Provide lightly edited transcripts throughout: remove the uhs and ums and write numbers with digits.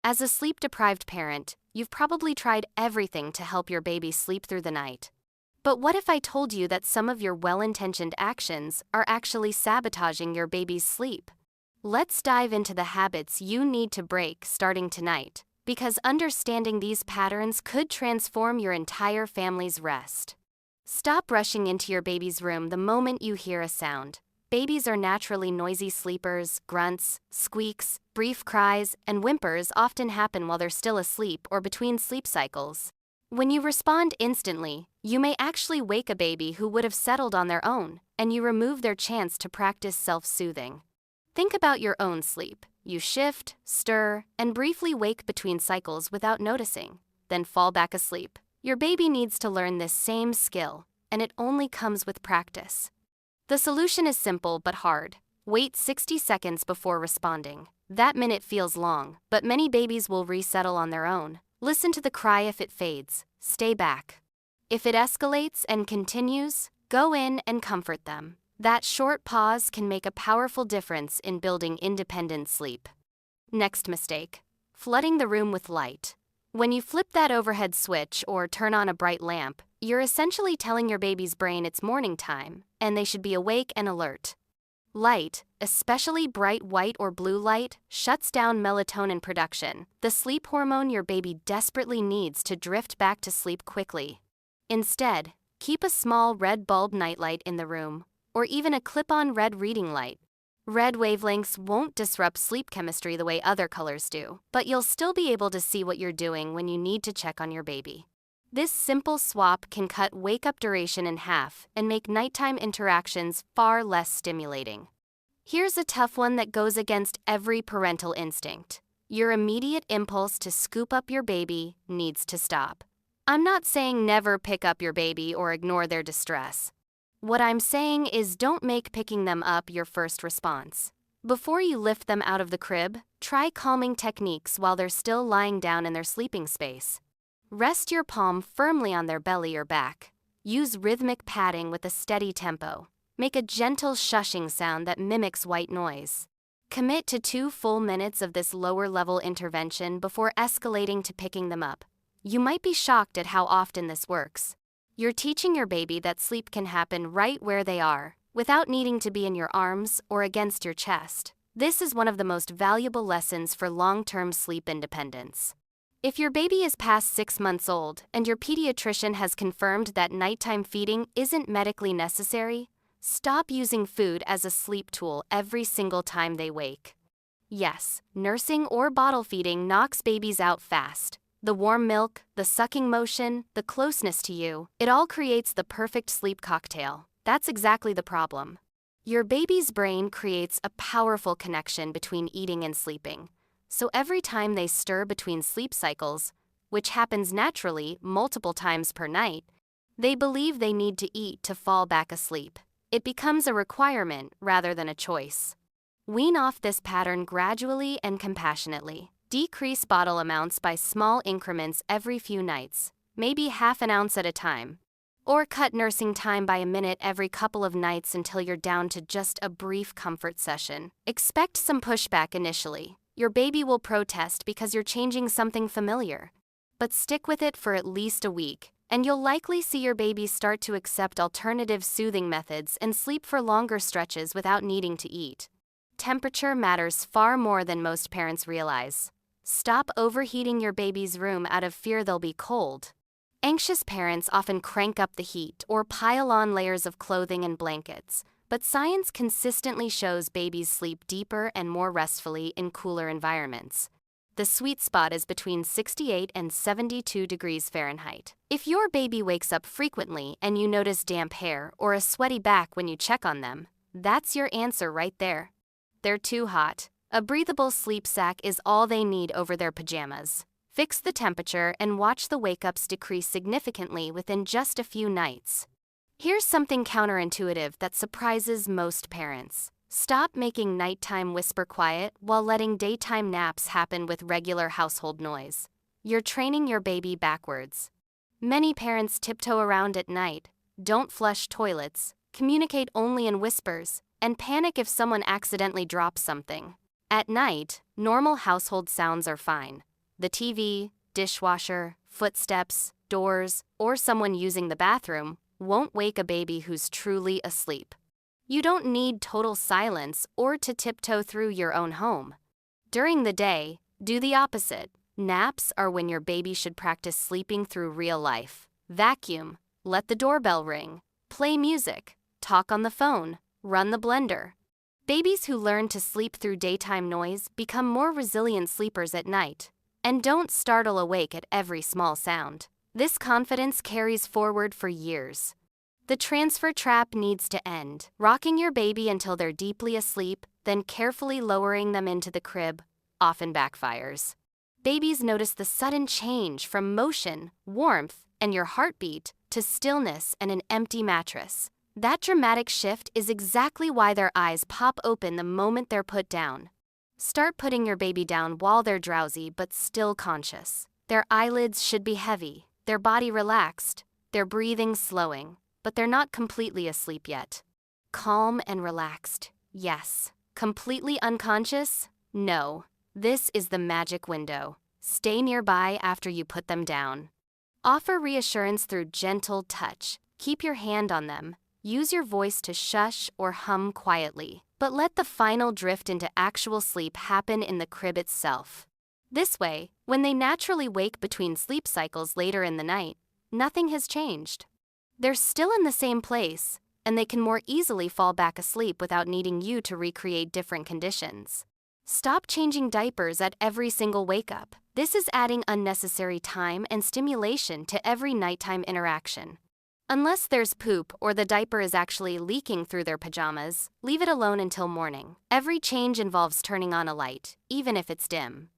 As a sleep-deprived parent, you've probably tried everything to help your baby sleep through the night. But what if I told you that some of your well-intentioned actions are actually sabotaging your baby's sleep? Let's dive into the habits you need to break starting tonight, because understanding these patterns could transform your entire family's rest. Stop rushing into your baby's room the moment you hear a sound. Babies are naturally noisy sleepers. Grunts, squeaks, brief cries, and whimpers often happen while they're still asleep or between sleep cycles. When you respond instantly, you may actually wake a baby who would have settled on their own, and you remove their chance to practice self-soothing. Think about your own sleep. You shift, stir, and briefly wake between cycles without noticing, then fall back asleep. Your baby needs to learn this same skill, and it only comes with practice. The solution is simple but hard. Wait 60 seconds before responding. That minute feels long, but many babies will resettle on their own. Listen to the cry if it fades. Stay back. If it escalates and continues, go in and comfort them. That short pause can make a powerful difference in building independent sleep. Next mistake: flooding the room with light. When you flip that overhead switch or turn on a bright lamp, you're essentially telling your baby's brain it's morning time, and they should be awake and alert. Light, especially bright white or blue light, shuts down melatonin production, the sleep hormone your baby desperately needs to drift back to sleep quickly. Instead, keep a small red bulb nightlight in the room, or even a clip-on red reading light. Red wavelengths won't disrupt sleep chemistry the way other colors do, but you'll still be able to see what you're doing when you need to check on your baby. This simple swap can cut wake-up duration in half and make nighttime interactions far less stimulating. Here's a tough one that goes against every parental instinct. Your immediate impulse to scoop up your baby needs to stop. I'm not saying never pick up your baby or ignore their distress. What I'm saying is don't make picking them up your first response. Before you lift them out of the crib, try calming techniques while they're still lying down in their sleeping space. Rest your palm firmly on their belly or back. Use rhythmic patting with a steady tempo. Make a gentle shushing sound that mimics white noise. Commit to 2 full minutes of this lower-level intervention before escalating to picking them up. You might be shocked at how often this works. You're teaching your baby that sleep can happen right where they are, without needing to be in your arms or against your chest. This is one of the most valuable lessons for long-term sleep independence. If your baby is past 6 months old and your pediatrician has confirmed that nighttime feeding isn't medically necessary, stop using food as a sleep tool every single time they wake. Yes, nursing or bottle feeding knocks babies out fast. The warm milk, the sucking motion, the closeness to you, it all creates the perfect sleep cocktail. That's exactly the problem. Your baby's brain creates a powerful connection between eating and sleeping. So every time they stir between sleep cycles, which happens naturally multiple times per night, they believe they need to eat to fall back asleep. It becomes a requirement rather than a choice. Wean off this pattern gradually and compassionately. Decrease bottle amounts by small increments every few nights, maybe half an ounce at a time. Or cut nursing time by a minute every couple of nights until you're down to just a brief comfort session. Expect some pushback initially. Your baby will protest because you're changing something familiar. But stick with it for at least a week, and you'll likely see your baby start to accept alternative soothing methods and sleep for longer stretches without needing to eat. Temperature matters far more than most parents realize. Stop overheating your baby's room out of fear they'll be cold. Anxious parents often crank up the heat or pile on layers of clothing and blankets, but science consistently shows babies sleep deeper and more restfully in cooler environments. The sweet spot is between 68 and 72 degrees Fahrenheit. If your baby wakes up frequently and you notice damp hair or a sweaty back when you check on them, that's your answer right there. They're too hot. A breathable sleep sack is all they need over their pajamas. Fix the temperature and watch the wake-ups decrease significantly within just a few nights. Here's something counterintuitive that surprises most parents. Stop making nighttime whisper quiet while letting daytime naps happen with regular household noise. You're training your baby backwards. Many parents tiptoe around at night, don't flush toilets, communicate only in whispers, and panic if someone accidentally drops something. At night, normal household sounds are fine. The TV, dishwasher, footsteps, doors, or someone using the bathroom won't wake a baby who's truly asleep. You don't need total silence or to tiptoe through your own home. During the day, do the opposite. Naps are when your baby should practice sleeping through real life. Vacuum, let the doorbell ring, play music, talk on the phone, run the blender. Babies who learn to sleep through daytime noise become more resilient sleepers at night. And don't startle awake at every small sound. This confidence carries forward for years. The transfer trap needs to end. Rocking your baby until they're deeply asleep, then carefully lowering them into the crib, often backfires. Babies notice the sudden change from motion, warmth, and your heartbeat to stillness and an empty mattress. That dramatic shift is exactly why their eyes pop open the moment they're put down. Start putting your baby down while they're drowsy but still conscious. Their eyelids should be heavy, their body relaxed, their breathing slowing, but they're not completely asleep yet. Calm and relaxed, yes. Completely unconscious? No. This is the magic window. Stay nearby after you put them down. Offer reassurance through gentle touch. Keep your hand on them. Use your voice to shush or hum quietly, but let the final drift into actual sleep happen in the crib itself. This way, when they naturally wake between sleep cycles later in the night, nothing has changed. They're still in the same place, and they can more easily fall back asleep without needing you to recreate different conditions. Stop changing diapers at every single wake-up. This is adding unnecessary time and stimulation to every nighttime interaction. Unless there's poop or the diaper is actually leaking through their pajamas, leave it alone until morning. Every change involves turning on a light, even if it's dim.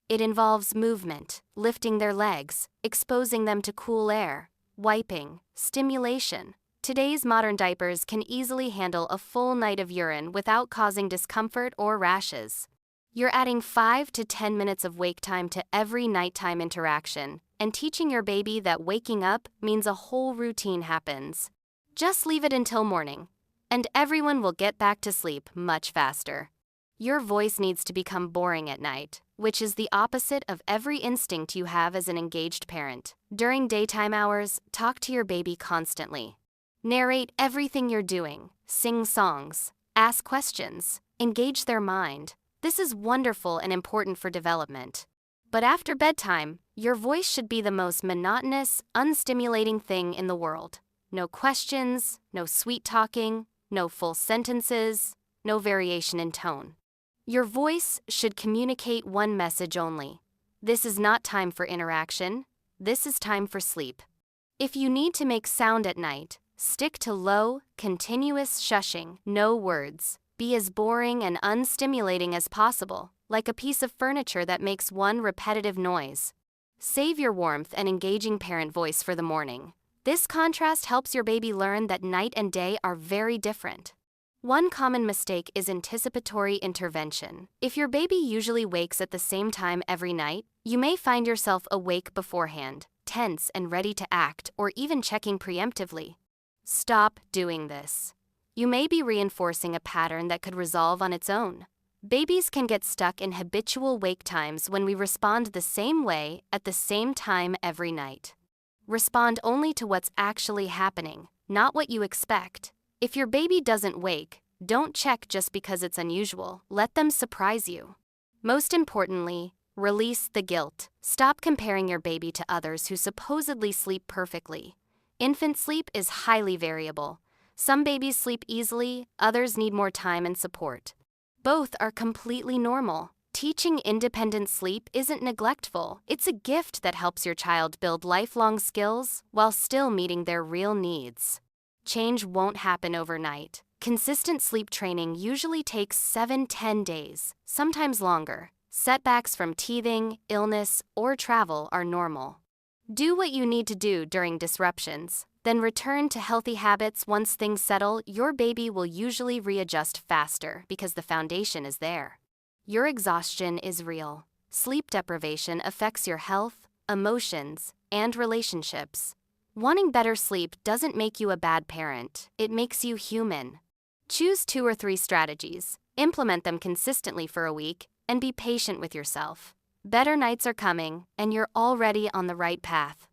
It involves movement, lifting their legs, exposing them to cool air, wiping, stimulation. Today's modern diapers can easily handle a full night of urine without causing discomfort or rashes. You're adding 5 to 10 minutes of wake time to every nighttime interaction, and teaching your baby that waking up means a whole routine happens. Just leave it until morning, and everyone will get back to sleep much faster. Your voice needs to become boring at night, which is the opposite of every instinct you have as an engaged parent. During daytime hours, talk to your baby constantly. Narrate everything you're doing, sing songs, ask questions, engage their mind. This is wonderful and important for development. But after bedtime, your voice should be the most monotonous, unstimulating thing in the world. No questions, no sweet talking, no full sentences, no variation in tone. Your voice should communicate one message only. This is not time for interaction. This is time for sleep. If you need to make sound at night, stick to low, continuous shushing, no words. Be as boring and unstimulating as possible, like a piece of furniture that makes one repetitive noise. Save your warmth and engaging parent voice for the morning. This contrast helps your baby learn that night and day are very different. One common mistake is anticipatory intervention. If your baby usually wakes at the same time every night, you may find yourself awake beforehand, tense and ready to act, or even checking preemptively. Stop doing this. You may be reinforcing a pattern that could resolve on its own. Babies can get stuck in habitual wake times when we respond the same way at the same time every night. Respond only to what's actually happening, not what you expect. If your baby doesn't wake, don't check just because it's unusual. Let them surprise you. Most importantly, release the guilt. Stop comparing your baby to others who supposedly sleep perfectly. Infant sleep is highly variable. Some babies sleep easily, others need more time and support. Both are completely normal. Teaching independent sleep isn't neglectful. It's a gift that helps your child build lifelong skills while still meeting their real needs. Change won't happen overnight. Consistent sleep training usually takes 7-10 days, sometimes longer. Setbacks from teething, illness, or travel are normal. Do what you need to do during disruptions. Then return to healthy habits once things settle. Your baby will usually readjust faster because the foundation is there. Your exhaustion is real. Sleep deprivation affects your health, emotions, and relationships. Wanting better sleep doesn't make you a bad parent. It makes you human. Choose 2 or 3 strategies, implement them consistently for a week, and be patient with yourself. Better nights are coming, and you're already on the right path.